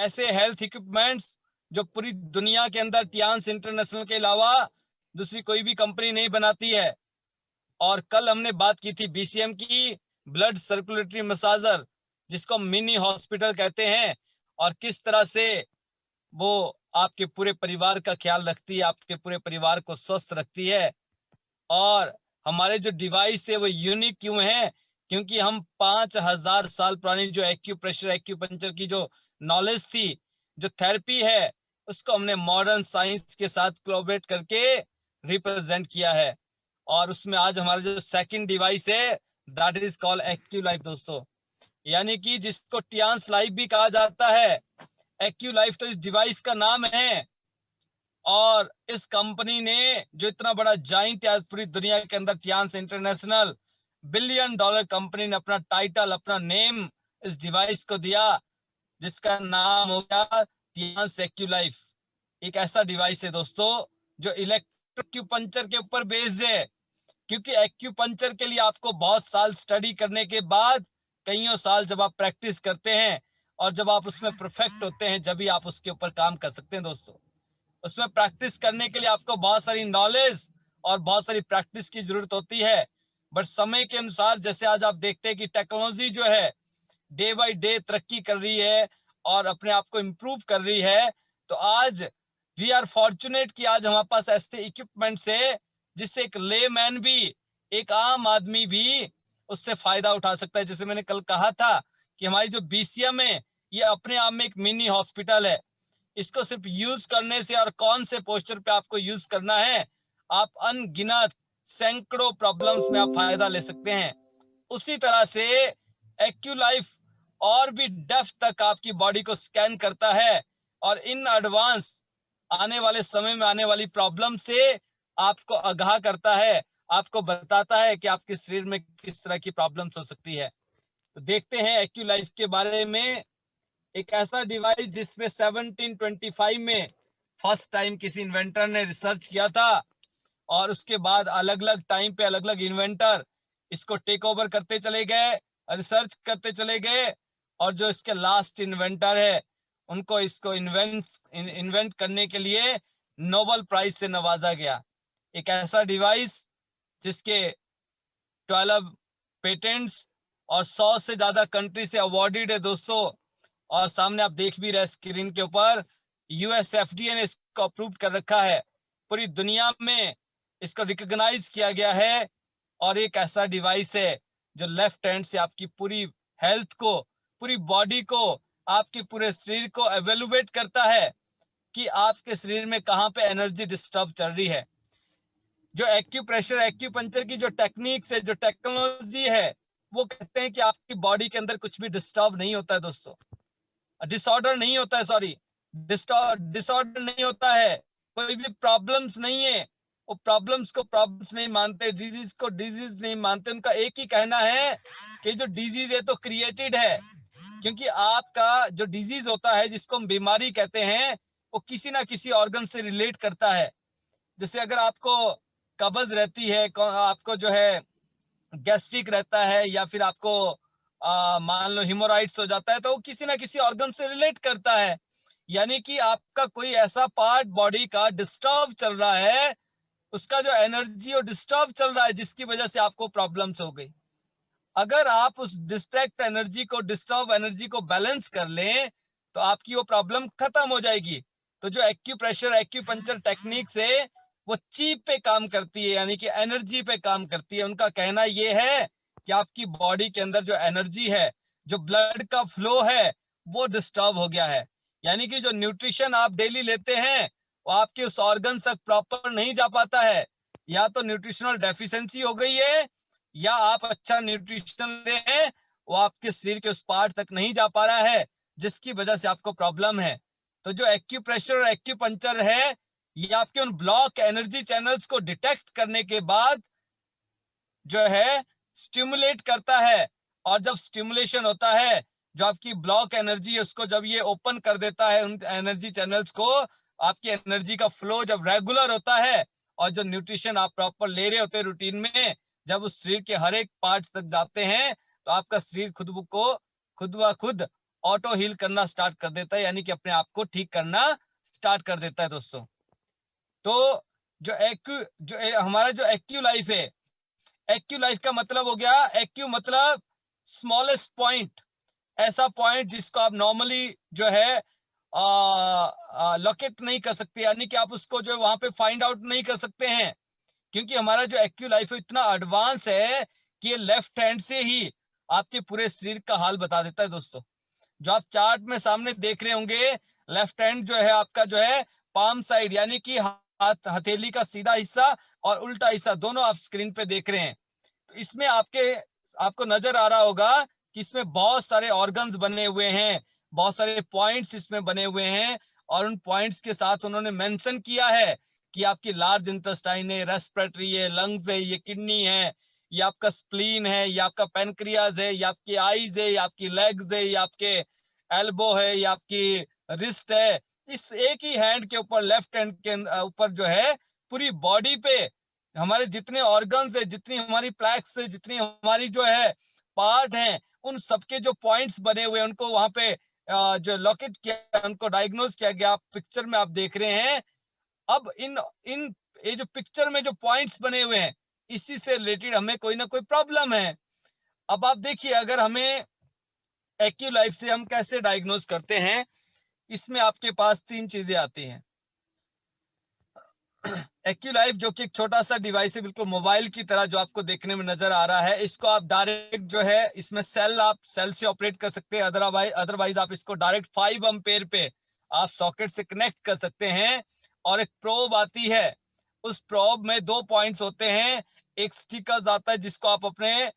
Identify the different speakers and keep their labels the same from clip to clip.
Speaker 1: ऐसे health equipments जो पूरी दुनिया के अंदर टियांस इंटरनेशनल के अलावा दूसरी कोई भी कंपनी नहीं बनाती है। और कल हमने बात की थी बीसीएम की, ब्लड सर्कुलेटरी मसाजर, जिसको मिनी हॉस्पिटल कहते हैं, और किस तरह से वो आपके पूरे परिवार का ख्याल रखती है, आपके पूरे परिवार को स्वस्थ रखती है। और हमारे जो डिवाइस है वो यूनिक क्यों है? क्योंकि हम 5000 साल पुरानी जो एक्यूप्रेशर एक्यूपंक्चर की जो नॉलेज थी, जो थेरेपी है, उसको हमने मॉडर्न साइंस के साथ कोलैबोरेट करके रिप्रेजेंट किया है। और उसमें आज हमारा जो सेकंड डिवाइस है that is called AccuLife दोस्तों, यानी कि जिसको टियांस लाइफ भी कहा जाता है। एक्यू लाइफ तो इस डिवाइस का नाम है। और इस कंपनी ने जो इतना बड़ा जाइंट है पूरी दुनिया के अंदर, टियांस इंटरनेशनल, $1 बिलियन कंपनी ने अपना टाइटल, अपना नेम इस डिवाइस को दिया, जिसका नाम हो गया टियांस एक्यू लाइफ। एक ऐसा डिवाइस है दोस्तों जो इलेक्ट्रोक्यूपंक्चर के ऊपर बेस्ड है। क्योंकि एक्यूपंक्चर के लिए आपको बहुत साल स्टडी करने के बाद, कईयों साल जब आप प्रैक्टिस करते हैं और जब आप उसमें परफेक्ट होते हैं, जब भी आप उसके ऊपर काम कर सकते हैं दोस्तों। उसमें प्रैक्टिस करने के लिए आपको बहुत सारी नॉलेज और बहुत सारी प्रैक्टिस की जरूरत होती है। बट समय के अनुसार, जैसे आज आप देखते हैं कि टेक्नोलॉजी जो है डे बाय डे तरक्की कर रही है और अपने आप को इम्प्रूव कर रही है, तो आज वी आर फॉर्चुनेट कि आज हमारे पास ऐसे इक्विपमेंट्स है जिससे एक लेमैन भी, एक आम आदमी भी उससे फायदा उठा सकता है। जैसे मैंने कल कहा था कि हमारी जो बीसीएम है ये अपने आप में एक मिनी हॉस्पिटल है। इसको सिर्फ यूज करने से, और कौन से पोस्चर पे आपको यूज करना है, आप अनगिनत सैकड़ों प्रॉब्लम्स में आप फायदा ले सकते हैं। उसी तरह से एक्यू लाइफ और भी डेप्थ तक आपकी बॉडी को स्कैन करता है और इन एडवांस आने वाले समय में आने वाली प्रॉब्लम से आपको आगाह करता है, आपको बताता है कि आपके शरीर में किस तरह की प्रॉब्लम्स हो सकती है। तो देखते हैं एक्यू लाइफ के बारे में। एक ऐसा डिवाइस जिसमें 1725 में फर्स्ट टाइम किसी इन्वेंटर ने रिसर्च किया था, और उसके बाद अलग अलग टाइम पे अलग अलग इन्वेंटर इसको टेक ओवर करते चले गए, रिसर्च करते चले गए, और जो इसके लास्ट इन्वेंटर है उनको इसको इन्वेंट करने के लिए नोबेल प्राइज से नवाजा गया। एक ऐसा डिवाइस जिसके 12 पेटेंट्स और 100 से ज्यादा कंट्री से अवार्डेड है दोस्तों। और सामने आप देख भी रहे स्क्रीन के ऊपर, यूएस एफडीए ने इसको अप्रूव कर रखा है, पूरी दुनिया में इसको रिकॉग्नाइज किया गया है। और एक ऐसा डिवाइस है जो लेफ्ट हैंड से आपकी पूरी हेल्थ को, पूरी बॉडी को, आपके पूरे शरीर को एवेलुएट करता है कि आपके शरीर में कहां पे एनर्जी डिस्टर्ब चल रही है। जो एक्यूप्रेशर एक्यूपंक्चर की जो टेक्निक्स है, जो टेक्नोलॉजी है, वो कहते हैं कि आपकी बॉडी के अंदर कुछ भी डिस्टर्ब नहीं होता है दोस्तों, डिसऑर्डर नहीं होता है, सॉरी, डिसऑर्डर नहीं होता है, कोई भी प्रॉब्लम्स नहीं है। वो प्रॉब्लम्स को प्रॉब्लम्स नहीं मानते, डिजीज को डिजीज नहीं मानते। उनका एक ही कहना है कि जो डिजीज है तो क्रिएटेड है। क्योंकि आपका जो डिजीज होता है, जिसको हम बीमारी कहते हैं, वो किसी ना किसी ऑर्गन से रिलेट करता है। जैसे अगर आपको कब्ज रहती है, आपको जो है गैस्ट्रिक रहता है, या फिर आपको मान लो हिमोराइड्स हो जाता है, तो वो किसी ना किसी ऑर्गन से रिलेट करता है। यानी कि आपका कोई ऐसा पार्ट बॉडी का डिस्टर्ब चल रहा है, उसका जो एनर्जी और डिस्टर्ब चल रहा है, जिसकी वजह से आपको प्रॉब्लम्स हो गई। अगर आप उस डिस्ट्रैक्ट एनर्जी को, डिस्टर्ब एनर्जी को बैलेंस कर लें, तो आपकी वो प्रॉब्लम खत्म हो जाएगी। तो जो एक्यूप्रेशर एक्यूपंक्चर टेक्निक्स है वो ची पे काम करती है, यानी कि एनर्जी पे काम करती है। उनका कहना ये है कि आपकी बॉडी के अंदर जो एनर्जी है, जो ब्लड का फ्लो है, वो डिस्टर्ब हो गया है। यानी कि जो न्यूट्रिशन आप डेली लेते हैं वो आपके उस ऑर्गन तक प्रॉपर नहीं जा पाता है। या तो न्यूट्रिशनल डेफिशिएंसी हो गई है, या आप अच्छा न्यूट्रिशन ले हैं, वो आपके शरीर के उस पार्ट तक नहीं जा पा रहा है, जिसकी वजह से आपको प्रॉब्लम है। तो जो एक्यूप्रेशर और एक्यूपंक्चर है, ये आपके उन ब्लॉक एनर्जी चैनल्स को डिटेक्ट करने के बाद जो है स्टिमुलेट करता है। और जब स्टिमुलेशन होता है, जो आपकी ब्लॉक एनर्जी है उसको जब ये ओपन कर देता है, उन एनर्जी चैनल्स को, आपकी एनर्जी का फ्लो जब रेगुलर होता है, और जो न्यूट्रिशन आप प्रॉपर ले रहे होते हैं रूटीन में, जब उस शरीर के हर एक पार्ट तक जाते हैं, तो आपका शरीर खुद ब खुद ऑटो हील करना स्टार्ट कर देता है, यानी कि अपने आप को ठीक करना स्टार्ट कर देता है दोस्तों। तो हमारा जो एक्यू लाइफ है, एक्यू लाइफ का मतलब हो गया, एक्यू मतलब स्मॉलेस्ट पॉइंट, ऐसा पॉइंट जिसको आप नॉर्मली जो है लोकेट नहीं कर सकते, यानी कि आप उसको जो वहां पे फाइंड आउट नहीं कर सकते हैं, क्योंकि हमारा जो एक्यू लाइफ है इतना एडवांस है कि ये लेफ्ट हैंड से ही आपके पूरे शरीर का हाल बता देता है दोस्तों। जो आप चार्ट में सामने देख रहे होंगे, लेफ्ट हैंड जो है आपका जो है पाम साइड, यानी कि हाथ हथेली का सीधा हिस्सा और उल्टा हिस्सा दोनों आप स्क्रीन पे देख रहे हैं। तो इसमें आपको नजर आ रहा होगा कि इसमें बहुत सारे ऑर्गन्स बने हुए हैं, बहुत सारे पॉइंट्स इसमें बने हुए हैं, और उन पॉइंट्स के साथ उन्होंने मेंशन किया है कि आपकी लार्ज इंटेस्टाइन है, रेस्पिरेटरी है, लंग्स है, ये किडनी है, ये आपका स्प्लीन है, ये आपका पेनक्रियाज है, ये आपकी आईज है, ये आपकी लेग्स है, ये आपके एल्बो है, ये आपकी रिस्ट है। इस एक ही हैंड के ऊपर, लेफ्ट हैंड के ऊपर जो है पूरी बॉडी पे हमारे जितने ऑर्गन्स है, जितनी हमारी प्लैक्स है, जितनी हमारी जो है पार्ट है, उन सबके जो पॉइंट्स बने हुए हैं उनको वहां पे जो लोकेट किया, उनको डायग्नोज किया गया। आप पिक्चर में आप देख रहे हैं। अब इन इन ये जो पिक्चर में जो पॉइंट्स बने हुए हैं, इसी से रिलेटेड हमें कोई ना कोई प्रॉब्लम है। अब आप देखिए, अगर हमें एक्यू लाइफ से हम कैसे डायग्नोज करते हैं, इसमें आपके पास 3 चीजें आती हैं। एक्यू लाइफ जो कि एक छोटा सा डिवाइस है, बिल्कुल मोबाइल की तरह जो आपको देखने में नजर आ रहा है, इसको आप डायरेक्ट जो है इसमें आप सेल से ऑपरेट कर सकते हैं, अदरवाइज आप इसको डायरेक्ट 5 एम्पेयर पे आप सॉकेट से कनेक्ट कर सकते हैं। और एक प्रोब आती है, उस प्रोब में 2 पॉइंट्स होते हैं, एक स्टिकर्स आता है जिसको आप अपने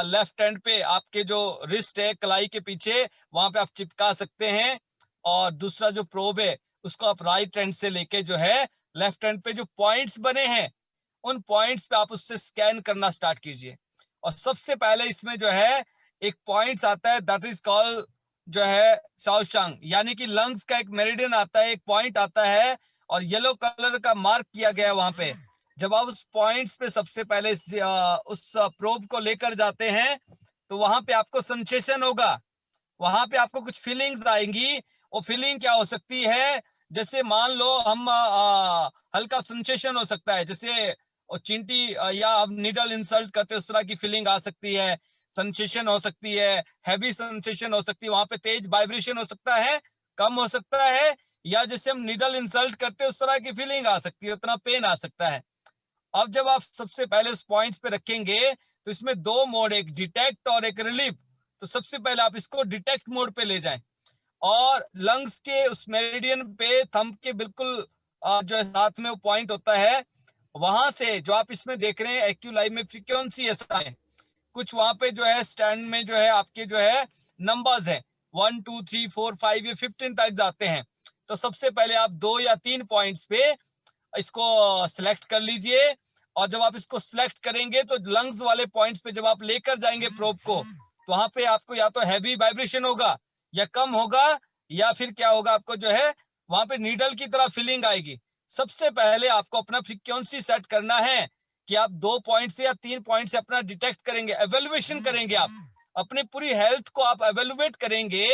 Speaker 1: लेफ्ट हैंड पे, आपके जो रिस्ट है कलाई के पीछे, वहां पे आप चिपका सकते हैं, और दूसरा जो प्रोब है उसको आप राइट हैंड से लेके जो है लेफ्ट हैंड पे जो पॉइंट्स बने हैं उन पॉइंट्स पे आप उससे स्कैन करना स्टार्ट कीजिए। और सबसे पहले इसमें जो है एक पॉइंट्स आता है, दैट इज कॉल्ड जो है शाओशांग, यानी कि लंग्स का एक मेरिडियन आता है, एक पॉइंट आता है और येलो कलर का मार्क किया गया है वहां पे। जब आप उस पॉइंट्स पे सबसे पहले उस प्रोब को लेकर जाते हैं तो वहां पे आपको सेंसेशन होगा, वहां पे आपको कुछ फीलिंग्स आएंगी। वो फीलिंग क्या हो सकती है, जैसे मान लो हम हल्का सेंसेशन हो सकता है, जैसे चींटी या आप नीडल इंसल्ट करते उस तरह की फीलिंग आ सकती है, सेंसेशन हो सकती है, हैवी सेंसेशन हो सकती है, वहां पे तेज वाइब्रेशन हो सकता है, कम हो सकता है, या जैसे हम नीडल इंसल्ट करते उस तरह की फीलिंग आ सकती है, उतना पेन आ सकता है। अब जब आप सबसे पहले उस पॉइंट्स पे रखेंगे तो इसमें 2 मोड, एक डिटेक्ट और एक रिलीफ। तो सबसे पहले आप इसको डिटेक्ट मोड पे ले जाएं, और लंग्स के उस मेरिडियन पे थंब के बिल्कुल जो है साथ में वो पॉइंट होता है, वहां से जो आप इसमें देख रहे हैं एक्यू लाइफ में फ्रीक्वेंसी ऐसा है, कुछ वहां पे जो है स्टैंड में जो है आपके जो है नंबर्स है 1 2 3 4 5 या 15 तक जाते हैं। तो सबसे पहले आप 2 या 3 पॉइंट्स पे इसको सिलेक्ट कर लीजिए, और जब आप इसको सिलेक्ट करेंगे तो लंग्स वाले पॉइंट्स पे जब आप लेकर जाएंगे प्रोब को, तो वहां पे आपको या तो हैवी वाइब्रेशन होगा या कम होगा, या फिर क्या होगा, आपको जो है वहां पे नीडल की तरह फीलिंग आएगी। सबसे पहले आपको अपना फ्रीक्वेंसी सेट करना है कि आप 2 पॉइंट से या 3 पॉइंट से अपना डिटेक्ट करेंगे, एवेल्युएशन करेंगे, आप अपनी पूरी हेल्थ को आप एवेल्युएट करेंगे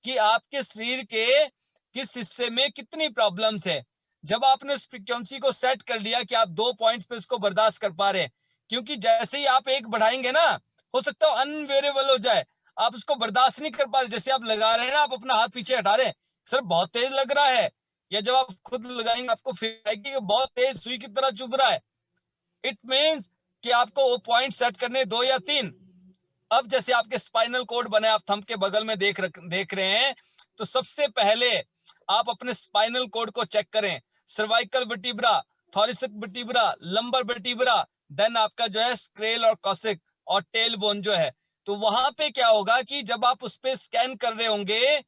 Speaker 1: कि आपके शरीर के किस हिस्से में कितनी प्रॉब्लम्स है। जब आपने उस फ्रीक्वेंसी को सेट कर लिया कि आप 2 पॉइंट्स पे उसको बर्दाश्त कर पा रहे हैं, क्योंकि जैसे ही आप एक बढ़ाएंगे ना, हो सकता है अनवेरेबल हो जाए, आप उसको बर्दाश्त नहीं कर पा रहे। जैसे आप लगा रहे हैं ना, आप अपना हाथ पीछे हटा रहे हैं, सर बहुत तेज लग रहा है, या जब आप खुद लगाएंगे आपको फील आएगी कि बहुत तेज सुई की तरह चुभ रहा है। इट मींस कि आपको वो पॉइंट सेट करने 2 या 3। अब जैसे आपके स्पाइनल कोड बने, आप थंब के बगल में देख रहे हैं, तो सबसे पहले आप अपने स्पाइनल कोड को चेक करें, cervical vertebra, thoracic vertebra, lumbar vertebra, then आपका जो है स्क्रेल और कॉसिक और टेल बोन जो है। तो वहां पे क्या होगा कि जब आप उस पे स्कैन कर रहे होंगे,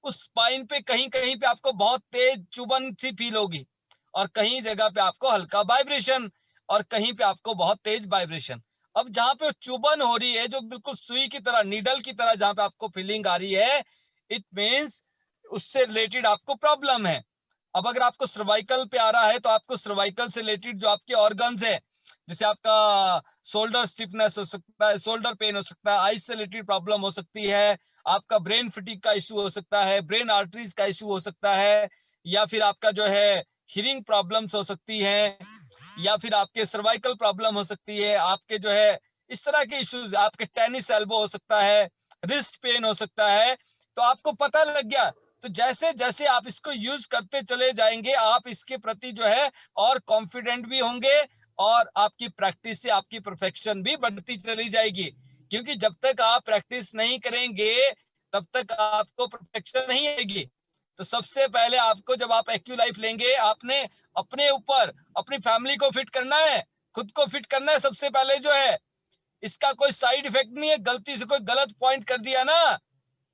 Speaker 1: उस स्पाइन पे कहीं कहीं पे आपको बहुत तेज चुभन सी फील होगी, और कहीं जगह पे आपको हल्का वाइब्रेशन, और कहीं पे आपको बहुत तेज वाइब्रेशन। अब जहां पे चुभन हो रही है, जो बिल्कुल सुई की तरह, नीडल की तरह जहां पे आपको फीलिंग आ रही है, इट मींस उससे रिलेटेड आपको प्रॉब्लम है। अब अगर आपको सर्वाइकल पे आ रहा है तो आपको सर्वाइकल से रिलेटेड जो आपके ऑर्गन्स है, जैसे आपका शोल्डर स्टिफनेस हो सकता है, शोल्डर पेन हो सकता है, आइज से रिलेटेड प्रॉब्लम हो सकती है, आपका ब्रेन फटीग का इशू हो सकता है, ब्रेन आर्टरीज का इशू हो सकता है, या फिर आपका जो है हियरिंग प्रॉब्लम्स हो सकती है, या फिर आपके सर्वाइकल प्रॉब्लम हो सकती है, आपके जो है इस तरह के इश्यूज, आपके टेनिस एल्बो हो सकता है, रिस्ट पेन हो सकता है। तो आपको पता लग गया, तो जैसे जैसे आप इसको यूज करते चले जाएंगे, आप इसके प्रति जो है और कॉन्फिडेंट भी होंगे, और आपकी प्रैक्टिस से आपकी परफेक्शन भी बढ़ती चली जाएगी। क्योंकि जब तक आप प्रैक्टिस नहीं करेंगे तब तक आपको परफेक्शन नहीं आएगी। तो सबसे पहले आपको, जब आप एक्यू लाइफ लेंगे, आपने अपने ऊपर अपनी फैमिली को फिट करना है, खुद को फिट करना है सबसे पहले जो है। इसका कोई साइड इफेक्ट नहीं है, गलती से कोई गलत पॉइंट कर दिया ना,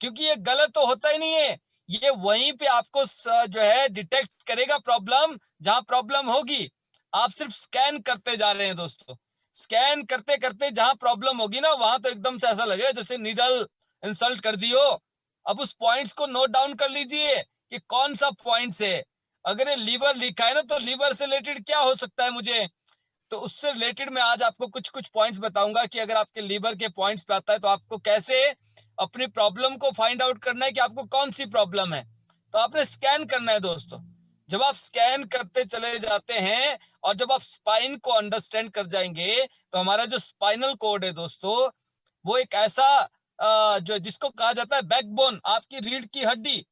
Speaker 1: क्योंकि ये गलत तो होता ही नहीं है, ये वहीं पे आपको जो है डिटेक्ट करेगा प्रॉब्लम, जहां प्रॉब्लम होगी। आप सिर्फ स्कैन करते जा रहे हैं दोस्तों, स्कैन करते करते जहां प्रॉब्लम होगी ना, वहां तो एकदम से ऐसा लगेगा जैसे नीडल इंसल्ट कर दियो। अब उस पॉइंट्स को नोट डाउन कर लीजिए कि कौन सा पॉइंट है। अगर ये लीवर लिखा है ना, तो लीवर से रिलेटेड क्या हो सकता है मुझे, तो उससे रिलेटेड मैं आज आपको कुछ कुछ पॉइंट्स बताऊंगा कि अगर आपके लीवर के पॉइंट्स पे आता है तो आपको कैसे अपनी प्रॉब्लम को फाइंड आउट करना है कि आपको कौन सी प्रॉब्लम है। तो आपने स्कैन करना है दोस्तों। जब आप स्कैन करते चले जाते हैं और जब आप स्पाइन को अंडरस्टैंड कर जाएंगे, तो हमारा जो स्पाइनल कोड है दोस्तों, वो एक ऐसा जो जिसको कहा जाता है बैकबोन, आपकी रीढ़ की हड्डी।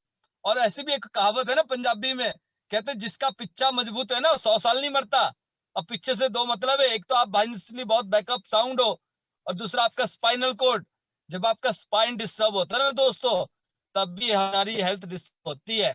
Speaker 1: और ऐसी भी एक कहावत है ना पंजाबी में, कहते हैं जिसका पिच्चा मजबूत है ना 100 साल नहीं मरता। अब पीछे से दो मतलब है, एक तो आप फाइनेंशियली बहुत बैकअप साउंड हो, और दूसरा आपका स्पाइनल कोड। जब आपका स्पाइन डिस्टर्ब होता है ना दोस्तों, तब भी हमारी हेल्थ डिस्टर्ब होती है।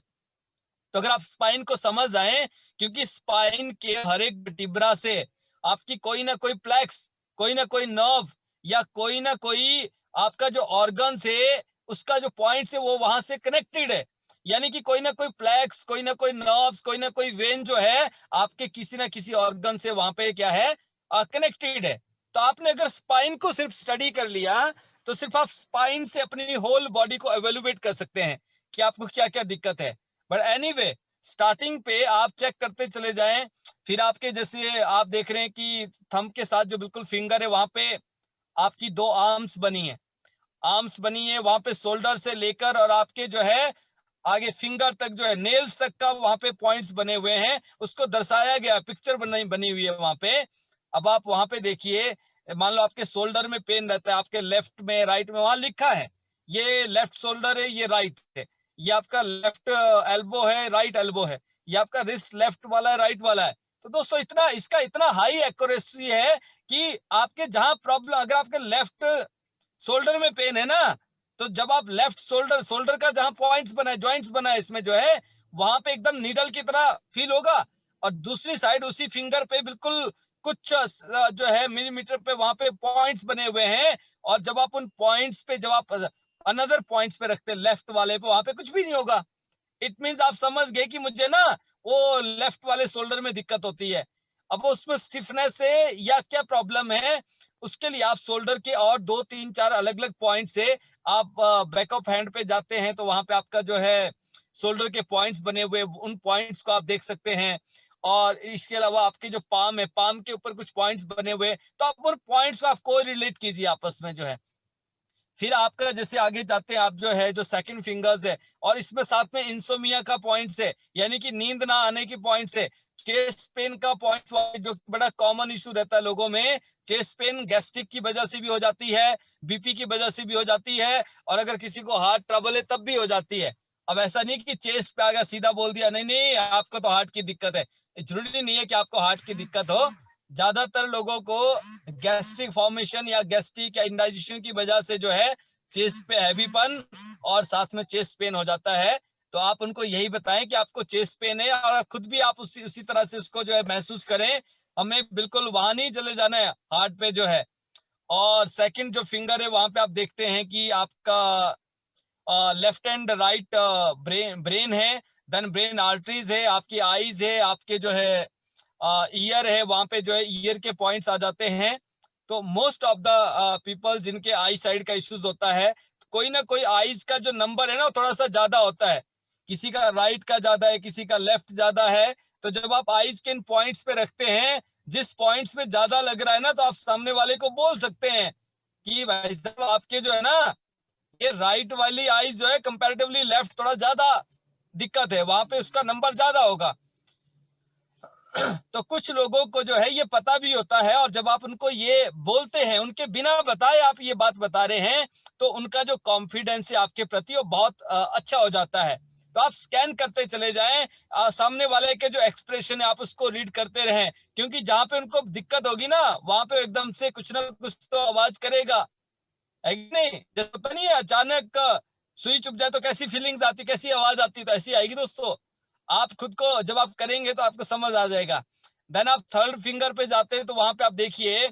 Speaker 1: तो अगर आप स्पाइन को समझ जाएं, क्योंकि स्पाइन के हर एक वर्टिब्रा से आपकी कोई ना कोई प्लेक्स, कोई ना कोई नर्व, या कोई ना कोई आपका जो ऑर्गन है उसका जो पॉइंट है वो वहां से कनेक्टेड है। यानी कि कोई ना कोई प्लेक्स, कोई ना कोई नर्व्स, कोई ना कोई वेन जो है आपके किसी ना किसी ऑर्गन से वहां पे क्या है, कनेक्टेड है। तो आपने अगर स्पाइन को सिर्फ स्टडी कर लिया, तो सिर्फ आप स्पाइन से अपनी होल बॉडी को एवेल्युएट कर सकते हैं कि आपको क्या क्या दिक्कत है। बट एनीवे, स्टार्टिंग पे आप चेक करते चले जाएं। फिर आपके जैसे आप देख रहे हैं कि थंब के साथ जो बिल्कुल फिंगर है, वहां पे आपकी दो आर्म्स बनी है, आर्म्स बनी है वहां पे, शोल्डर से लेकर और आपके जो है आगे फिंगर तक जो है, नेल्स तक का वहां पे पॉइंट्स बने हुए हैं, उसको दर्शाया गया, पिक्चर बनी हुई है वहां पे। अब आप वहां पे देखिए, मान लो आपके शोल्डर में पेन रहता है, आपके लेफ्ट में राइट में वहां लिखा है, ये लेफ्ट शोल्डर है, ये राइट है, ये आपका लेफ्ट एल्बो है, राइट एल्बो है, ये आपका रिस्ट लेफ्ट वाला है, राइट वाला है। तो दोस्तों इतना इसका इतना हाई एक्यूरेसी है कि आपके जहां प्रॉब्लम, अगर आपके लेफ्ट शोल्डर में पेन है ना, तो जब आप लेफ्ट शोल्डर शोल्डर का जहां पॉइंट्स बना है, ज्वाइंट्स बना है इसमें जो है, वहां पे एकदम नीडल की तरह फील होगा। और दूसरी साइड उसी फिंगर पे बिल्कुल कुछ जो है मिलीमीटर पे वहां पे पॉइंट्स बने हुए हैं। और जब आप उन पॉइंट्स पे, जब आप अनदर पॉइंट्स पे रखते हैं लेफ्ट वाले पे, वहां पे कुछ भी नहीं होगा। इट मीन्स आप समझ गए कि मुझे ना वो लेफ्ट वाले शोल्डर में दिक्कत होती है। अब उसमें स्टिफनेस है या क्या प्रॉब्लम है, उसके लिए आप शोल्डर के और 2 3 4 अलग अलग पॉइंट से आप बैकअप हैंड पे जाते हैं, तो वहां पे आपका जो है शोल्डर के पॉइंट्स बने हुए, उन पॉइंट्स को आप देख सकते हैं। और इसके अलावा आपके जो पाम है, पाम के ऊपर कुछ पॉइंट्स बने हुए, तो आप उन पॉइंट्स को आप कोई रिलेट कीजिए आपस में जो है। फिर आपका जैसे आगे जाते हैं आप जो है, जो सेकंड फिंगर्स है, और इसमें साथ में इंसोमिया का पॉइंट्स है, यानी कि नींद ना आने की पॉइंट्स है, चेस्ट पेन का पॉइंट्स, जो बड़ा कॉमन इशू रहता है लोगों में। चेस्ट पेन गैस्ट्रिक की वजह से भी हो जाती है, बीपी की वजह से भी हो जाती है, और अगर किसी को हार्ट ट्रबल है तब भी हो जाती है। अब ऐसा नहीं कि चेस्ट पे आ गया सीधा बोल दिया नहीं नहीं आपको तो हार्ट की दिक्कत है, जरूरी नहीं है कि आपको हार्ट की दिक्कत हो। ज्यादातर लोगों को गैस्ट्रिक फॉर्मेशन या गैस्ट्रिक या इंडाइजेशन की वजह से जो है चेस्ट पे हैवीपन और साथ में चेस्ट पेन हो जाता है। तो आप उनको यही बताएं कि आपको चेस्ट पेन है, और खुद भी आप उसी तरह से उसको जो है महसूस करें। हमें बिल्कुल वहां नहीं चले जाना है, हार्ट पे जो है। और सेकंड जो फिंगर है, वहां पे आप देखते हैं कि आपका लेफ्ट एंड राइट ब्रेन है, देन ब्रेन आर्टरीज है, आपकी आईज है, आपके जो है ईयर है, वहां पे जो है ईयर के पॉइंट्स आ जाते हैं। तो मोस्ट ऑफ द पीपल जिनके आई साइड का इश्यूज होता है, तो कोई ना कोई आईज का जो नंबर है ना वो थोड़ा सा ज्यादा होता है, किसी का राइट का ज्यादा है, किसी का लेफ्ट ज्यादा है। तो जब आप आईज के इन पॉइंट्स पे रखते हैं, जिस पॉइंट्स पे ज्यादा लग रहा है ना, तो आप सामने वाले को बोल सकते हैं कि भाई साहब आपके जो है ना, ये राइट वाली आईज जो है कंपैरेटिवली लेफ्ट थोड़ा ज्यादा दिक्कत है, वहां पे उसका नंबर ज्यादा होगा। तो कुछ लोगों को जो है ये पता भी होता है, और जब आप उनको ये बोलते हैं, उनके बिना बताए आप ये बात बता रहे हैं, तो उनका जो कॉन्फिडेंस है आपके प्रति वो बहुत अच्छा हो जाता है। तो आप स्कैन करते चले जाएं, सामने वाले के जो एक्सप्रेशन है आप उसको रीड करते रहें, क्योंकि जहां पे उनको दिक्कत होगी ना, वहां पे एकदम से कुछ ना कुछ तो आवाज करेगा, है कि नहीं? जैसे होता नहीं है, अचानक सुई चुप जाए तो कैसी फीलिंग्स आती, कैसी आवाज आती, तो ऐसी आएगी दोस्तों। आप खुद को जब आप करेंगे तो आपको समझ आ जाएगा। देन आप थर्ड फिंगर पे जाते हैं, तो वहां पे आप देखिए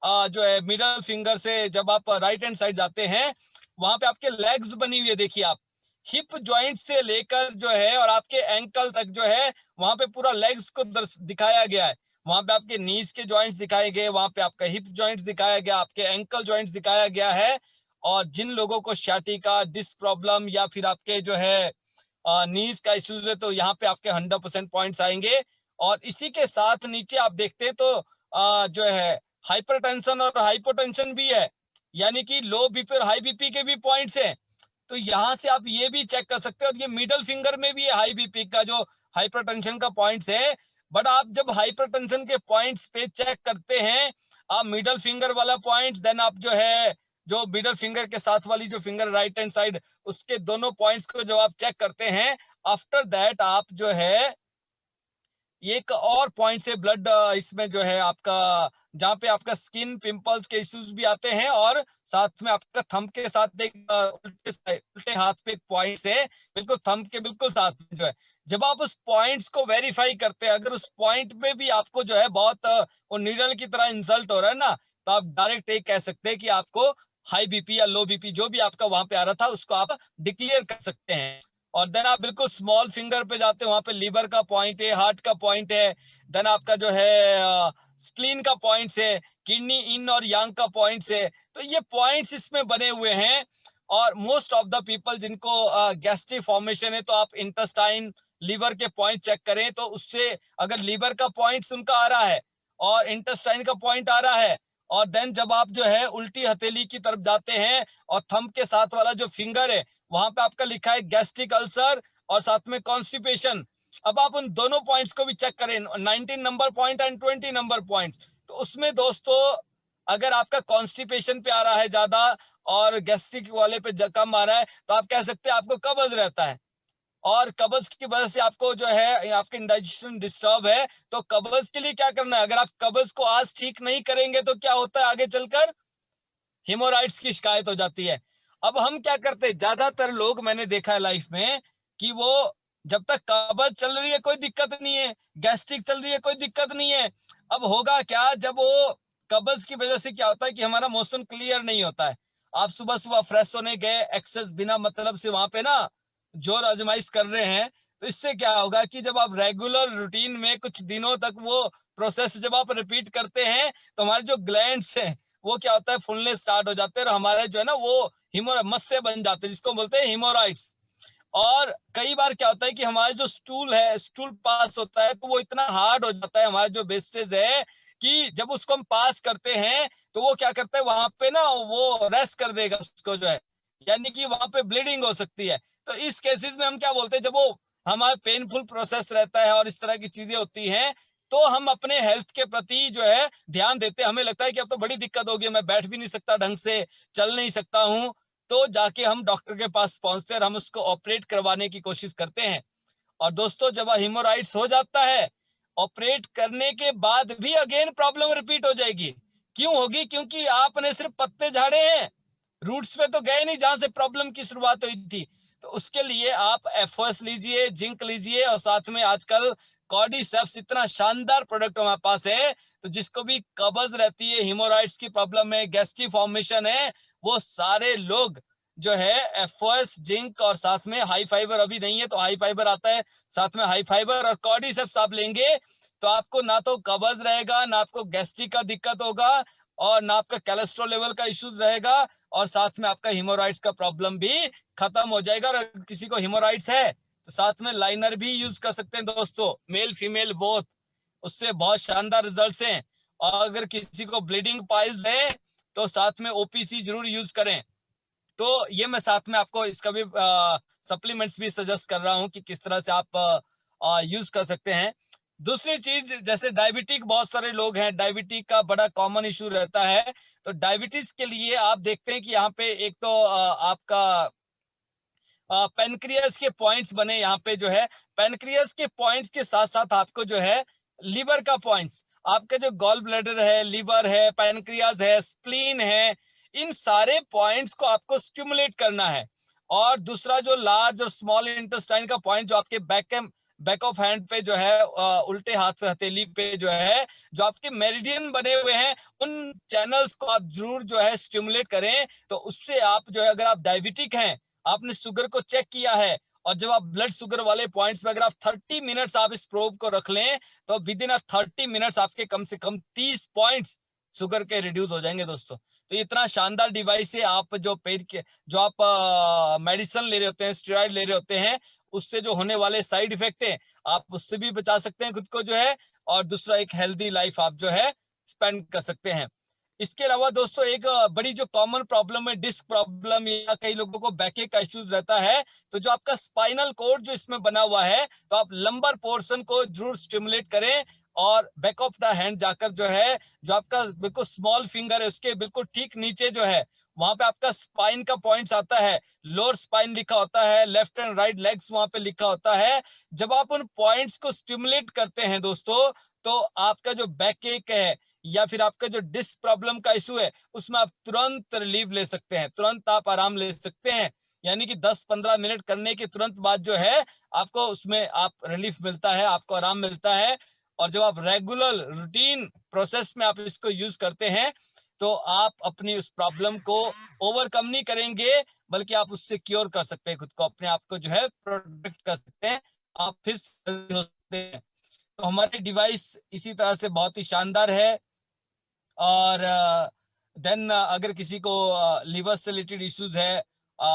Speaker 1: जो है मिडल फिंगर से जब आप राइट हैंड साइड जाते हैं, वहां पे आपके लेग्स बनी हुई है, देखिए आप हिप जॉइंट से लेकर जो है और आपके एंकल तक जो है, वहां पे पूरा लेग्स को दिखाया गया है। वहां पे आपके नीज के जॉइंट्स दिखाए गए, वहां पे आपका हिप जॉइंट्स दिखाया गया, आपके एंकल जॉइंट्स दिखाया गया है। और जिन लोगों को शाटिका डिस्क प्रॉब्लम या फिर आपके जो है नीज का इश्यूज है, तो यहाँ पे आपके 100% पॉइंट्स आएंगे। और इसी के साथ नीचे आप देखते हैं तो जो है हाइपरटेंशन और हाइपोटेंशन भी है, यानी कि लो बीपी और हाई बीपी के भी पॉइंट्स हैं। तो यहाँ से आप ये भी चेक कर सकते हैं, और ये मिडल फिंगर में भी है हाई बीपी का जो हाइपरटेंशन का पॉइंट्स है। बट आप जब हाइपरटेंशन के पॉइंट्स पे चेक करते हैं, आप मिडल फिंगर वाला पॉइंट, देन आप जो है जो मिडल फिंगर के साथ वाली जो फिंगर राइट हैंड साइड, उसके दोनों पॉइंट्स को जब आप चेक करते हैं, आफ्टर दैट आप जो है एक और पॉइंट से ब्लड इसमें जो है आपका, जहाँ पे आपका स्किन पिंपल्स के इश्यूज भी आते हैं, और साथ में आपका थंब के साथ एक उल्टे हाथ पे एक पॉइंट है, बिल्कुल थंब के बिल्कुल साथ में जो है, जब आप उस पॉइंट्स को वेरीफाई करते हैं, अगर उस पॉइंट पे भी आपको जो है बहुत वो नीडल की तरह इंसल्ट हो रहा है ना, तो आप डायरेक्ट एक कह सकते हैं कि आपको हाई बीपी या लो बीपी जो भी आपका वहां पे आ रहा था, उसको आप डिक्लेयर कर सकते हैं। और देन आप बिल्कुल स्मॉल फिंगर पे जाते हैं, वहां पे लीवर का पॉइंट है, हार्ट का पॉइंट है, देन आपका जो है स्प्लीन का पॉइंट्स है, किडनी इन और यांग का पॉइंट्स है। तो ये पॉइंट्स इसमें बने हुए हैं। और मोस्ट ऑफ द पीपल जिनको गैस्ट्रिक फॉर्मेशन है, तो आप इंटेस्टाइन लीवर के पॉइंट चेक करें, तो उससे अगर लीवर का पॉइंट्स उनका आ रहा है और इंटेस्टाइन का पॉइंट आ रहा है, और देन जब आप जो है उल्टी हथेली की तरफ जाते हैं और थंब के साथ वाला जो फिंगर है, वहां पे आपका लिखा है गैस्ट्रिक अल्सर और साथ में कॉन्स्टिपेशन। अब आप उन दोनों पॉइंट्स को भी चेक करें, 19 number point and 20 number points. तो उसमें दोस्तों अगर आपका कॉन्स्टिपेशन पे आ रहा है ज्यादा और गैस्ट्रिक वाले पे कम आ रहा है, तो आप कह सकते हैं आपको कब्ज रहता है, और कब्ज की वजह से आपको जो है आपके इंडाइजेशन डिस्टर्ब है। तो कब्ज के लिए क्या करना है, अगर आप कब्ज को आज ठीक नहीं करेंगे तो क्या होता है, आगे चलकर हिमोराइड्स की शिकायत हो जाती है। अब हम क्या करते हैं, ज्यादातर लोग मैंने देखा है लाइफ में कि वो जब तक कब्ज चल रही है कोई दिक्कत नहीं है, गैस्ट्रिक चल रही है कोई दिक्कत नहीं है। अब होगा क्या, जब वो कब्ज की वजह से क्या होता है कि हमारा मोशन क्लियर नहीं होता है। आप सुबह सुबह फ्रेश होने गए, एक्सेस बिना मतलब से वहां पे ना जोर आजमाइश कर रहे हैं, तो इससे क्या होगा कि जब आप रेगुलर रूटीन में कुछ दिनों तक वो प्रोसेस जब आप रिपीट करते हैं, तो हमारे जो ग्लैंड्स हैं वो क्या होता है, फूलने स्टार्ट हो जाते हैं, और हमारे जो है ना वो मस्से बन जाते हैं, जिसको बोलते हैं हिमोराइड्स। और कई बार क्या होता है कि हमारे जो स्टूल है, स्टूल पास होता है, तो वो इतना हार्ड हो जाता है, हमारा जो वेस्टेज है, कि जब उसको हम पास करते हैं, तो वो क्या करता है वहां पे ना वो रेस्ट कर देगा उसको जो है, यानी कि वहां पे ब्लीडिंग हो सकती है। तो इस केसेस में हम क्या बोलते हैं, जब वो हमारा पेनफुल प्रोसेस रहता है और इस तरह की चीजें होती हैं, तो हम अपने हेल्थ के प्रति जो है ध्यान देते हैं। हमें लगता है कि अब तो बड़ी दिक्कत होगी, मैं बैठ भी नहीं सकता ढंग से, चल नहीं सकता हूं, तो जाके हम डॉक्टर के पास पहुंचते हैं और हम उसको ऑपरेट करवाने की कोशिश करते हैं। और दोस्तों जब हिमोराइड्स हो जाता है, ऑपरेट करने के बाद भी अगेन प्रॉब्लम रिपीट हो जाएगी। क्यों होगी, क्योंकि आपने सिर्फ पत्ते झाड़े हैं, रूट्स पे तो गए नहीं जहां से प्रॉब्लम की शुरुआत हुई थी। तो उसके लिए आप एफओएस लीजिए, जिंक लीजिए, और साथ में आजकल कॉर्डिसेप्स इतना शानदार प्रोडक्ट हमारे पास है, तो जिसको भी कब्ज रहती है, हिमोराइड्स की प्रॉब्लम है, गैस्ट्रिक फॉर्मेशन है, वो सारे लोग जो है एफओएस, जिंक और साथ में हाई फाइबर, अभी नहीं है तो हाई फाइबर आता है, साथ में हाई फाइबर और कॉर्डिसेप्स आप लेंगे, तो आपको ना तो कब्ज रहेगा, ना आपको गैस्ट्रिक का दिक्कत होगा, और ना आपका कोलेस्ट्रॉल लेवल का इश्यूज रहेगा, और साथ में आपका हिमोराइड्स का प्रॉब्लम भी खत्म हो जाएगा। और किसी को हिमोराइड्स है साथ में लाइनर भी यूज कर सकते हैं दोस्तों, मेल फीमेल बोथ, उससे बहुत शानदार रिजल्ट्स हैं। और अगर किसी को ब्लीडिंग पाइल्स है तो साथ में ओपीसी जरूर यूज करें। तो ये मैं साथ में आपको इसका भी सप्लीमेंट्स भी सजेस्ट कर रहा हूँ कि किस तरह से आप यूज कर सकते हैं। दूसरी चीज, जैसे डायबिटिक बहुत सारे लोग हैं, डायबिटिक का बड़ा कॉमन इशू रहता है। तो डायबिटीज के लिए आप देखते हैं कि यहाँ पे एक तो आपका पेनक्रियास के पॉइंट्स बने यहाँ पे जो है, पेनक्रियास के पॉइंट्स के साथ साथ आपको जो है लीवर का पॉइंट्स, आपका जो गॉल ब्लैडर है, लीवर है, पेनक्रियास है, स्प्लीन है, इन सारे पॉइंट्स को आपको स्टिमुलेट करना है। और दूसरा जो लार्ज और स्मॉल इंटेस्टाइन का पॉइंट जो आपके बैक ऑफ हैंड पे जो है, उल्टे हाथ पे हथेली पे जो है, जो आपके मेरिडियन बने हुए हैं, उन चैनल्स को आप जरूर जो है स्टिमुलेट करें। तो उससे आप जो है, अगर आप डायबिटिक हैं, आपने शुगर को चेक किया है, और जब आप ब्लड शुगर वाले पॉइंट्स में अगर आप 30 मिनट्स आप इस प्रोब को रख लें, तो विद इन 30 मिनट्स आपके कम से कम 30 पॉइंट्स शुगर के रिड्यूस हो जाएंगे दोस्तों। तो इतना शानदार डिवाइस है। आप जो पेट के जो आप मेडिसिन ले रहे होते हैं, स्टेरॉइड ले रहे होते हैं, उससे जो होने वाले साइड इफेक्ट है, आप उससे भी बचा सकते हैं खुद को जो है। और दूसरा, एक हेल्दी लाइफ आप जो है स्पेंड कर सकते हैं। इसके अलावा दोस्तों, एक बड़ी जो कॉमन प्रॉब्लम है, डिस्क प्रॉब्लम, या कई लोगों को बैक का इश्यूज रहता है, तो जो आपका स्पाइनल कोड जो इसमें बना हुआ है, तो आप लंबर पोर्शन को जरूर स्टिमुलेट करें। और बैक ऑफ द हैंड जाकर जो है, जो आपका बिल्कुल स्मॉल फिंगर है, उसके बिल्कुल ठीक नीचे जो है, वहां पे आपका स्पाइन का पॉइंट्स आता है, लोअर स्पाइन लिखा होता है, लेफ्ट एंड राइट लेग्स वहां पे लिखा होता है। जब आप उन पॉइंट्स को स्टिमुलेट करते हैं दोस्तों, तो आपका जो बैक एक है, या फिर आपका जो डिस्क प्रॉब्लम का इशू है, उसमें आप तुरंत रिलीफ ले सकते हैं, तुरंत आप आराम ले सकते हैं। यानी कि 10-15 मिनट करने के तुरंत बाद जो है, आपको उसमें आप रिलीफ मिलता है, आपको आराम मिलता है। और जब आप रेगुलर रूटीन प्रोसेस में आप इसको यूज करते हैं, तो आप अपनी उस प्रॉब्लम को ओवरकम नहीं करेंगे, बल्कि आप उससे क्योर कर सकते हैं खुद को, अपने आप को जो है प्रोटेक्ट कर सकते हैं, आप फिर हो सकते हैं। तो हमारे डिवाइस इसी तरह से बहुत ही शानदार है। और देन अगर किसी को लीवर से रिलेटेड इश्यूज है,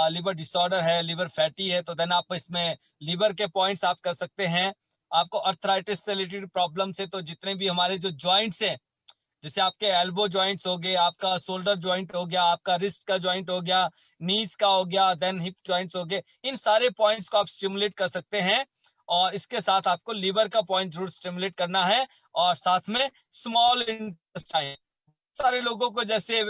Speaker 1: लीवर डिसऑर्डर है, लीवर फैटी है, तो देन आप इसमें लीवर के पॉइंट्स आप कर सकते हैं। आपको अर्थराइटिस से रिलेटेड प्रॉब्लम से, तो जितने भी हमारे जो जॉइंट्स हैं, जैसे आपके एल्बो जॉइंट्स हो गए, आपका शोल्डर जॉइंट हो गया, आपका रिस्ट का जॉइंट हो गया, नीज का हो गया, देन हिप जॉइंट्स हो गए, इन सारे पॉइंट्स को आप स्टिमुलेट कर सकते हैं। और इसके साथ आपको लीवर का पॉइंट जरूर स्टिमुलेट करना है, और साथ में स्मॉल इंटेस्टाइन। सारे लोगों को जैसे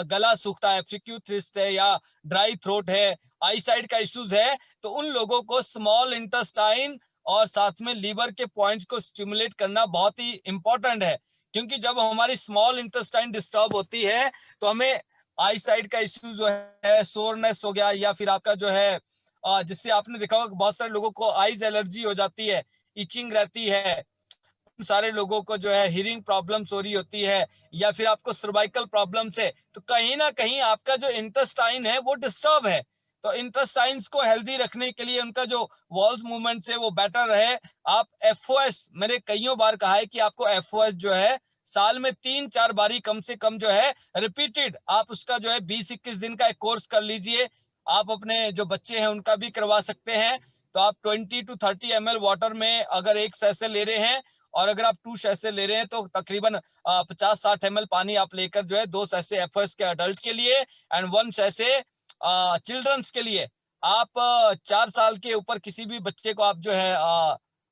Speaker 1: गला सूखता है, फ्रिक्यूथ्रिस्ट है, या ड्राई थ्रोट है, आई साइड का इश्यूज है, तो उन लोगों को स्मॉल इंटेस्टाइन और साथ में लीवर के पॉइंट्स को स्टिमुलेट करना बहुत ही इंपॉर्टेंट है। क्योंकि जब हमारी स्मॉल इंटेस्टाइन डिस्टर्ब होती है, तो हमें आई साइड का इश्यू जो है, सोरनेस हो गया, या फिर आपका जो है जिससे आपने देखा होगा बहुत सारे लोगों को आईज एलर्जी हो जाती है, इचिंग रहती है, सारे लोगों को जो है हियरिंग प्रॉब्लम्स हो रही होती है, या फिर आपको सर्वाइकल प्रॉब्लम्स है, तो कहीं ना कहीं आपका जो इंटेस्टाइन है वो डिस्टर्ब है। तो इंटेस्टाइन्स को हेल्दी रखने के लिए, उनका जो वॉल्स मूवमेंट्स है वो बेटर रहे, आप एफओएस, मैंने कईयों बार कहा है कि आपको एफओएस जो है साल में 3-4 बारी कम से कम जो है रिपीटेड, आप उसका जो है 20-21 दिन का एक कोर्स कर लीजिए। आप अपने जो बच्चे हैं उनका भी करवा सकते हैं। तो आप 20 to 30 ml वाटर में अगर एक सैसे ले रहे हैं, और अगर आप 2 सैसे ले रहे हैं, तो तकरीबन 50-60 ml पानी आप लेकर जो है 2 सैसे एफओएस के अडल्ट के लिए एंड 1 सैसे चिल्ड्रंस के लिए, आप 4 साल के ऊपर किसी भी बच्चे को आप जो है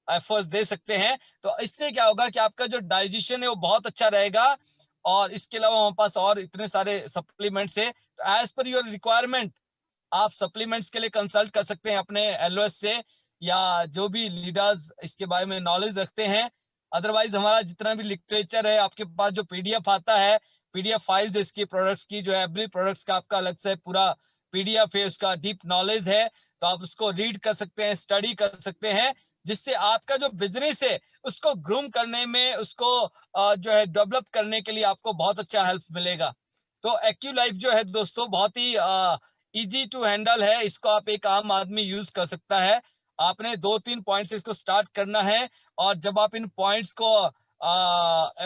Speaker 1: एफओएस दे सकते हैं। तो इससे क्या होगा कि आपका जो डाइजेशन है वो बहुत अच्छा रहेगा। और इसके अलावा हमारे पास और इतने सारे सप्लीमेंट्स है, तो एज पर योर रिक्वायरमेंट आप सप्लीमेंट्स के लिए कंसल्ट कर सकते हैं अपने एलओएस से, या जो भी लीडर्स इसके बारे में नॉलेज रखते हैं। अदरवाइज हमारा जितना भी लिटरेचर है, आपके पास जो पीडीएफ आता है, पीडीएफ फाइल्स इसकी प्रोडक्ट्स की, जो एवरी प्रोडक्ट्स का आपका अलग से पूरा पीडीएफ है, उसका डीप नॉलेज है, तो आप उसको रीड कर सकते हैं, स्टडी कर सकते हैं, जिससे आपका जो बिजनेस है उसको ग्रूम करने में, उसको जो है डेवलप करने के लिए आपको बहुत अच्छा हेल्प मिलेगा। तो एक्यूलाइफ जो है दोस्तों बहुत ही इजी टू हैंडल है, इसको आप एक आम आदमी यूज कर सकता है। आपने 2-3 पॉइंट्स इसको स्टार्ट करना है, और जब आप इन पॉइंट्स को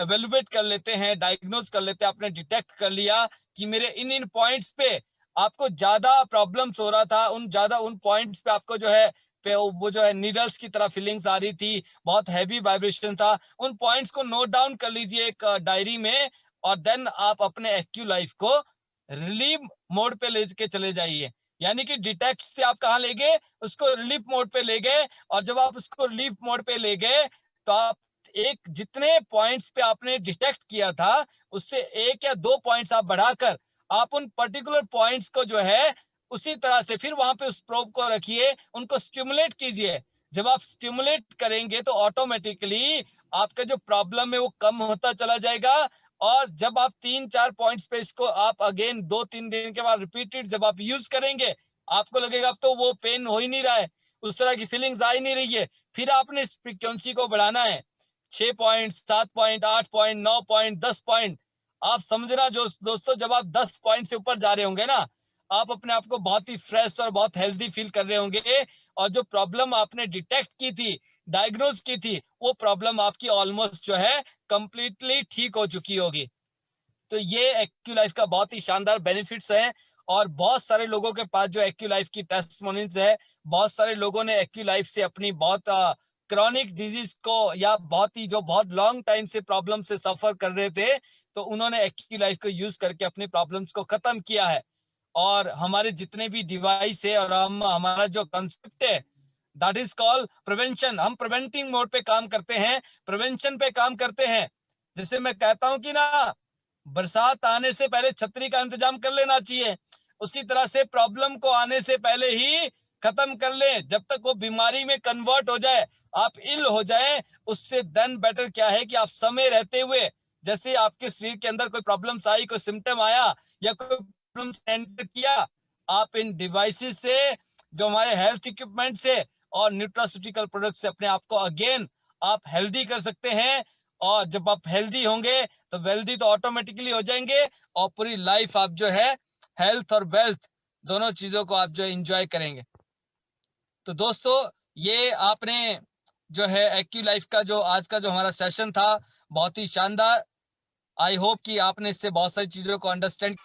Speaker 1: एवेलुएट कर लेते हैं, डायग्नोज कर लेते हैं, आपने डिटेक्ट कर लिया कि मेरे इन इन पॉइंट्स पे आपको ज्यादा प्रॉब्लम्स हो रहा था, उन पॉइंट्स पे आपको जो है पे वो जो है नीडल्स की तरह फीलिंग्स आ रही थी, बहुत हैवी वाइब्रेशन था, उन पॉइंट्स को नोट डाउन कर लीजिए एक डायरी में, और देन आप अपने एक्यू लाइफ को रिलीफ मोड पे लेके चले जाइए। यानी कि डिटेक्ट से आप कहाँ ले गए, उसको रिलीफ मोड पे ले गए, और जब आप उसको रिलीफ मोड पे ले गए तो आप एक जितने पॉइंट्स पे आपने डिटेक्ट किया था उससे 1 या 2 पॉइंट्स आप बढ़ाकर आप उन पर्टिकुलर पॉइंट्स को जो है उसी तरह से फिर वहां पे उस प्रोब को रखिए, उनको स्टिमुलेट कीजिए। जब आप स्टिमुलेट करेंगे तो ऑटोमेटिकली आपका जो प्रॉब्लम है वो कम होता चला जाएगा। और जब आप 3-4 पॉइंट्स पे इसको आप अगेन 2-3 दिन के बाद रिपीटेड जब आप यूज करेंगे, आपको लगेगा अब तो वो पेन हो ही नहीं रहा है, उस तरह की फीलिंग्स आ ही नहीं रही है। फिर आपने इस फ्रीक्वेंसी को बढ़ाना है, 6 point, 7 point, 8 point, 9 point, 10 point. आप समझना जो दोस्तों, जब आप 10 पॉइंट से ऊपर जा रहे होंगे ना, आप अपने आप को बहुत ही फ्रेश और बहुत हेल्दी फील कर रहे होंगे, और जो प्रॉब्लम आपने डिटेक्ट की थी, डायग्नोज की थी, वो प्रॉब्लम आपकी ऑलमोस्ट जो है कंप्लीटली ठीक हो चुकी होगी। तो ये एक्यू लाइफ का बहुत ही शानदार बेनिफिट्स है। और बहुत सारे लोगों के पास जो एक्यू लाइफ की टेस्टिमोनियल्स है, बहुत सारे लोगों ने एक्यू लाइफ से अपनी बहुत क्रॉनिक डिजीज को या बहुत ही जो बहुत लॉन्ग टाइम से प्रॉब्लम से सफर कर रहे थे, तो उन्होंने एक्यू लाइफ को यूज करके अपनी प्रॉब्लम्स को खत्म किया है। और हमारे जितने भी डिवाइस है और हमारा जो कंसेप्ट है दैट इज कॉल्ड प्रिवेंशन। हम प्रिवेंटिंग मोड पे काम करते हैं, प्रिवेंशन पे काम करते हैं। जैसे मैं कहता हूं कि ना, बरसात आने से पहले छतरी का इंतजाम कर लेना चाहिए, उसी तरह से प्रॉब्लम को आने से पहले ही खत्म कर ले, जब तक वो बीमारी में कन्वर्ट हो जाए, आप इल हो जाए, उससे देन बेटर क्या है कि आप समय रहते हुए, जैसे आपके शरीर के अंदर कोई प्रॉब्लम्स आई, कोई सिम्टम आया या कोई प्रॉब्लम्स एंटर किया, आप इन डिवाइसेस से, जो हमारे हेल्थ इक्विपमेंट से और न्यूट्रास्यूटिकल प्रोडक्ट से अपने आप को अगेन आप हेल्दी कर सकते हैं। और जब आप हेल्दी होंगे तो वेल्दी तो ऑटोमेटिकली हो जाएंगे, और पूरी लाइफ आप जो है हेल्थ और वेल्थ दोनों चीजों को आप जो एंजॉय करेंगे। तो दोस्तों, ये आपने जो है एक्यू लाइफ का जो आज का जो हमारा सेशन था, बहुत ही शानदार। आई होप कि आपने इससे बहुत सारी चीजों को अंडरस्टैंड